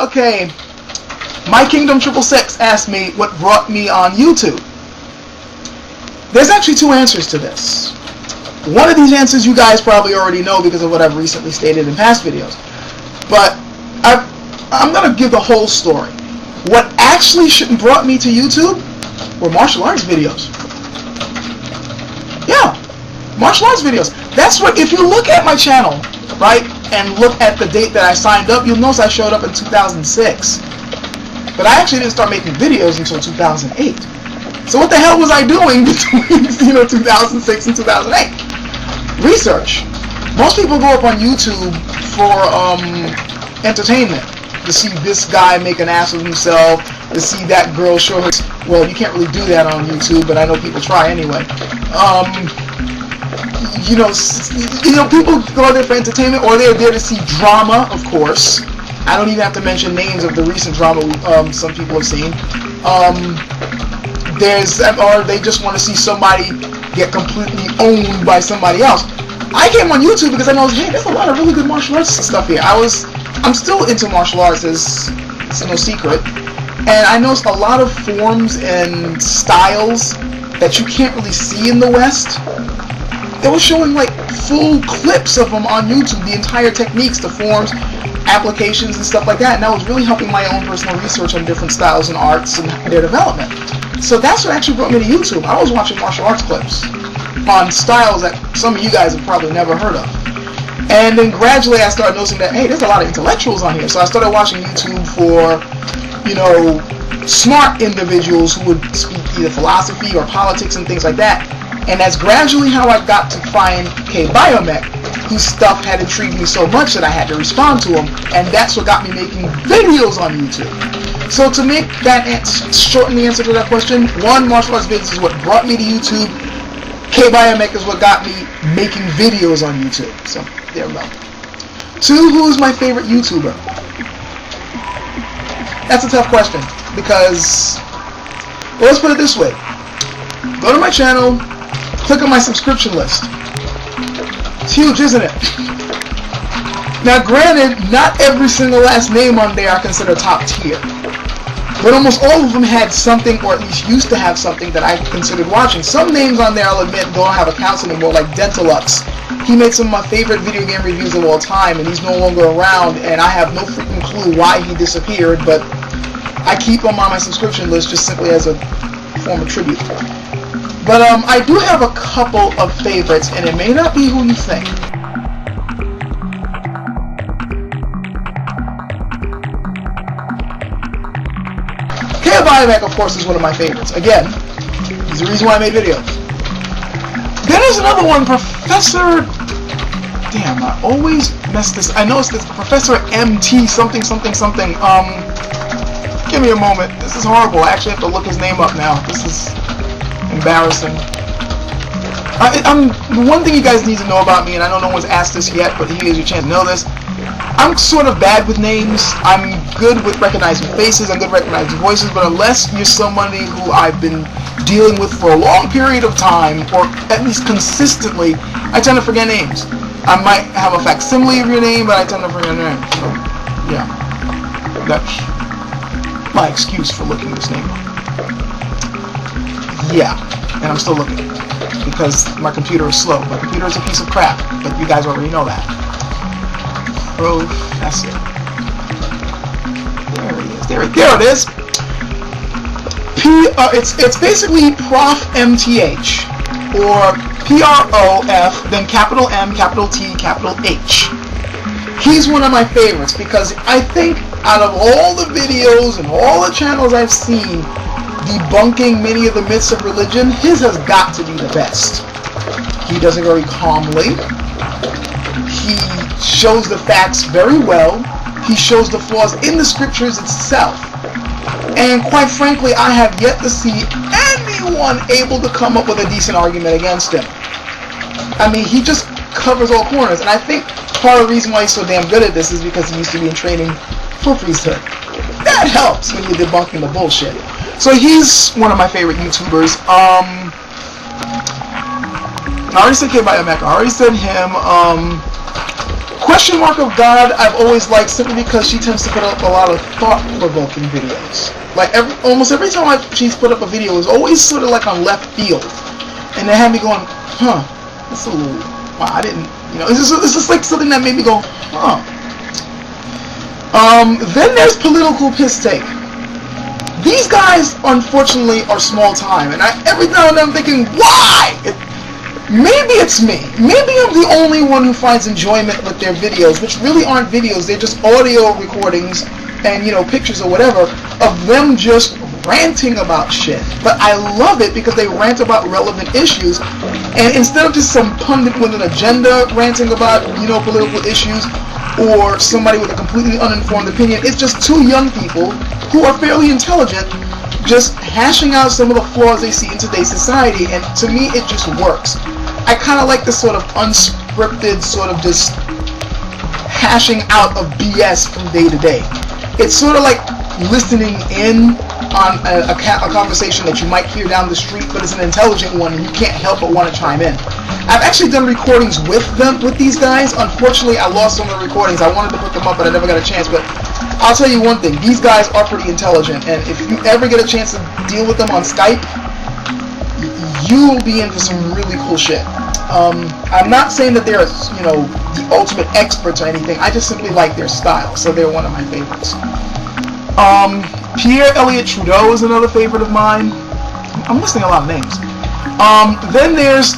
Okay, My Kingdom 666 asked me what brought me on YouTube. There's actually two answers to this. One of these answers you guys probably already know because of what I've recently stated in past videos. But I'm going to give the whole story. What actually brought me to YouTube were martial arts videos. Yeah, martial arts videos. That's what, if you look at my channel, right, and look at the date that I signed up, you'll notice I showed up in 2006. But I actually didn't start making videos until 2008. So what the hell was I doing between 2006 and 2008? Research. Most people go up on YouTube for entertainment. To see this guy make an ass of himself, to see that girl show her. Well, you can't really do that on YouTube, but I know people try anyway. People go there for entertainment, or they're there to see drama, of course. I don't even have to mention names of the recent drama some people have seen. Or they just want to see somebody get completely owned by somebody else. I came on YouTube because I noticed, hey, there's a lot of really good martial arts stuff here. I'm still into martial arts, it's no secret. And I noticed a lot of forms and styles that you can't really see in the West. They were showing like full clips of them on YouTube, the entire techniques, the forms, applications and stuff like that. And that was really helping my own personal research on different styles and arts and their development. So that's what actually brought me to YouTube. I was watching martial arts clips on styles that some of you guys have probably never heard of. And then gradually I started noticing that, hey, there's a lot of intellectuals on here. So I started watching YouTube for, smart individuals who would speak either philosophy or politics and things like that. And that's gradually how I got to find K-Biomech, whose stuff had intrigued me so much that I had to respond to him. And that's what got me making videos on YouTube. So to make that shorten the answer to that question, one, martial arts videos is what brought me to YouTube. K-Biomech is what got me making videos on YouTube. So there we go. Two, who is my favorite YouTuber? That's a tough question because, well, let's put it this way. Go to my channel, click on my subscription list. It's huge, isn't it? Now granted, not every single last name on there I consider top tier. But almost all of them had something, or at least used to have something that I considered watching. Some names on there, I'll admit, don't have accounts anymore, like Dentalux. He made some of my favorite video game reviews of all time, and he's no longer around, and I have no freaking clue why he disappeared, but I keep him on my subscription list just simply as a form of tribute. But I do have a couple of favorites, and it may not be who you think. K-Biomech, of course, is one of my favorites. Again, he's the reason why I made videos. Then there's another one, Professor... Damn, I always mess this... I know it's Professor MT something something something. Give me a moment. This is horrible. I actually have to look his name up now. This is embarrassing. One thing you guys need to know about me, and I know no one's asked this yet, but here's your chance to know this. I'm sort of bad with names. I'm good with recognizing faces. I'm good with recognizing voices. But unless you're somebody who I've been dealing with for a long period of time, or at least consistently, I tend to forget names. I might have a facsimile of your name, but I tend to forget your name. So, yeah. That's my excuse for looking this name up. Yeah. And I'm still looking. Because my computer is slow. My computer is a piece of crap. But you guys already know that. Professor. There he is. There it is. It's basically Prof MTH, or PROF, then capital M, capital T, capital H. He's one of my favorites because I think out of all the videos and all the channels I've seen debunking many of the myths of religion, his has got to be the best. He does it very calmly. He shows the facts very well. He shows the flaws in the scriptures itself. And quite frankly, I have yet to see anyone able to come up with a decent argument against him. I mean, he just covers all corners. And I think part of the reason why he's so damn good at this is because he used to be in training for priesthood. That helps when you're debunking the bullshit. So he's one of my favorite YouTubers. I already said K-Biomech. I already said him. Question mark of God I've always liked simply because she tends to put up a lot of thought-provoking videos. Like almost every time she's put up a video is always sort of like on left field, and they had me going, huh, that's a little, wow, I didn't, you know, it's just like something that made me go, huh. Then there's Political Piss Take. These guys, unfortunately, are small time, and every now and then I'm thinking, why? Maybe it's me. Maybe I'm the only one who finds enjoyment with their videos, which really aren't videos. They're just audio recordings and, you know, pictures or whatever of them just ranting about shit. But I love it because they rant about relevant issues, and instead of just some pundit with an agenda ranting about, you know, political issues, or somebody with a completely uninformed opinion, it's just two young people who are fairly intelligent just hashing out some of the flaws they see in today's society, and to me it just works. I kind of like this sort of unscripted, sort of just hashing out of BS from day to day. It's sort of like listening in on a conversation that you might hear down the street, but it's an intelligent one and you can't help but want to chime in. I've actually done recordings with these guys. Unfortunately, I lost some of the recordings. I wanted to put them up, but I never got a chance. But I'll tell you one thing, these guys are pretty intelligent, and if you ever get a chance to deal with them on Skype, you will be in for some really cool shit. I'm not saying that they're, you know, the ultimate experts or anything. I just simply like their style, so they're one of my favorites. Pierre Elliott Trudeau is another favorite of mine. I'm listing a lot of names. Then there's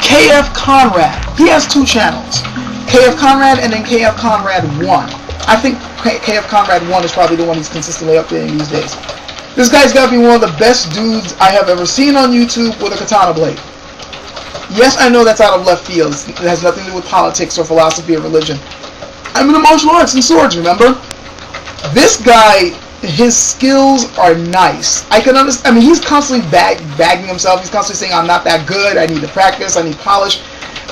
KF Conrad. He has two channels, KF Conrad and then KF Conrad 1. I think KF Conrad 1 is probably the one he's consistently updating these days. This guy's got to be one of the best dudes I have ever seen on YouTube with a katana blade. Yes, I know that's out of left field. It has nothing to do with politics or philosophy or religion. I'm into martial arts and swords, remember? This guy, his skills are nice. I can understand. I mean, he's constantly bagging himself. He's constantly saying, I'm not that good. I need to practice. I need polish.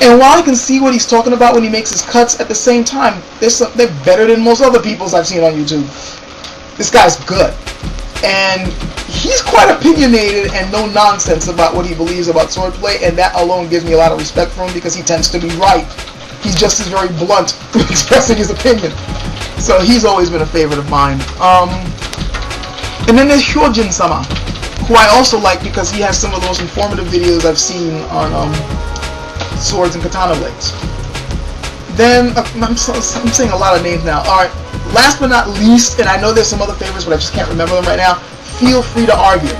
And while I can see what he's talking about when he makes his cuts, at the same time, they're better than most other people's I've seen on YouTube. This guy's good. And he's quite opinionated and no nonsense about what he believes about swordplay, and that alone gives me a lot of respect for him because he tends to be right. He's just as very blunt expressing his opinion. So he's always been a favorite of mine. And then there's Hyojin-sama, who I also like because he has some of the most informative videos I've seen on swords and katana blades. Then, I'm saying a lot of names now. Alright, last but not least, and I know there's some other favorites, but I just can't remember them right now, Feel Free to Argue.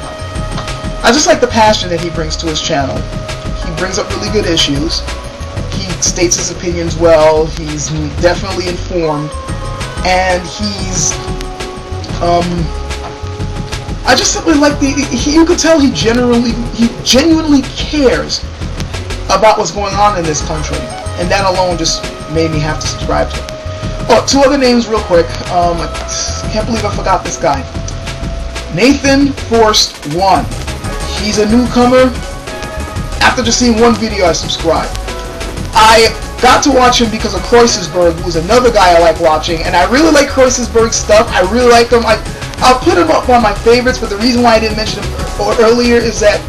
I just like the passion that he brings to his channel. He brings up really good issues. He states his opinions well. He's definitely informed. And he's, I just simply like you could tell he genuinely cares about what's going on in this country, and that alone just made me have to subscribe to him. Oh, two other names real quick. I can't believe I forgot this guy. Nathan Forst 1. He's a newcomer. After just seeing one video, I subscribed. I got to watch him because of Kreuzesberg, who's another guy I like watching, and I really like Kreuzesberg's stuff. I really like him. I'll put him up on my favorites, but the reason why I didn't mention him earlier is that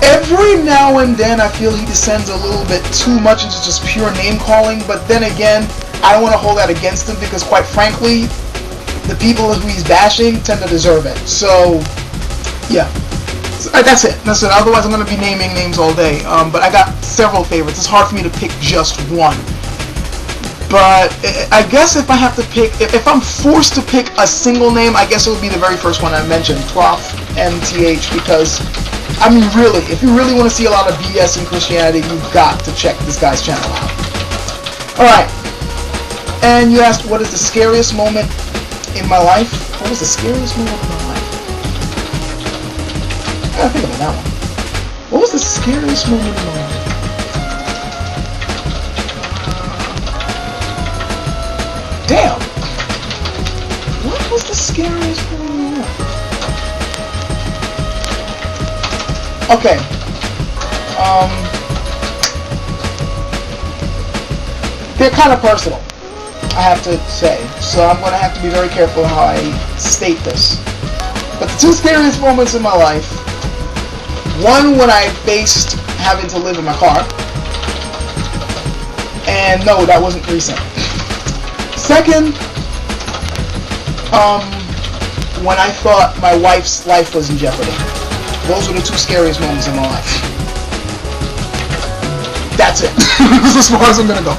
every now and then I feel he descends a little bit too much into just pure name calling, but then again, I don't want to hold that against him because quite frankly, the people who he's bashing tend to deserve it. So, yeah. So, that's it. Otherwise, I'm going to be naming names all day. But I got several favorites. It's hard for me to pick just one. But I guess if I have to pick, if I'm forced to pick a single name, I guess it would be the very first one I mentioned, Prof MTH, because I mean, really, if you really want to see a lot of BS in Christianity, you've got to check this guy's channel out. Alright, and you asked, what is the scariest moment in my life? What was the scariest moment in my life? I gotta think about that one. What was the scariest moment in my life? Damn! What was the scariest moment in my life? Okay. They're kind of personal, I have to say, so I'm going to have to be very careful how I state this. But the two scariest moments in my life, one when I faced having to live in my car, and And no, that wasn't recent. Second, when I thought my wife's life was in jeopardy. Those were the two scariest moments in my life. That's it. This is as far as I'm gonna go.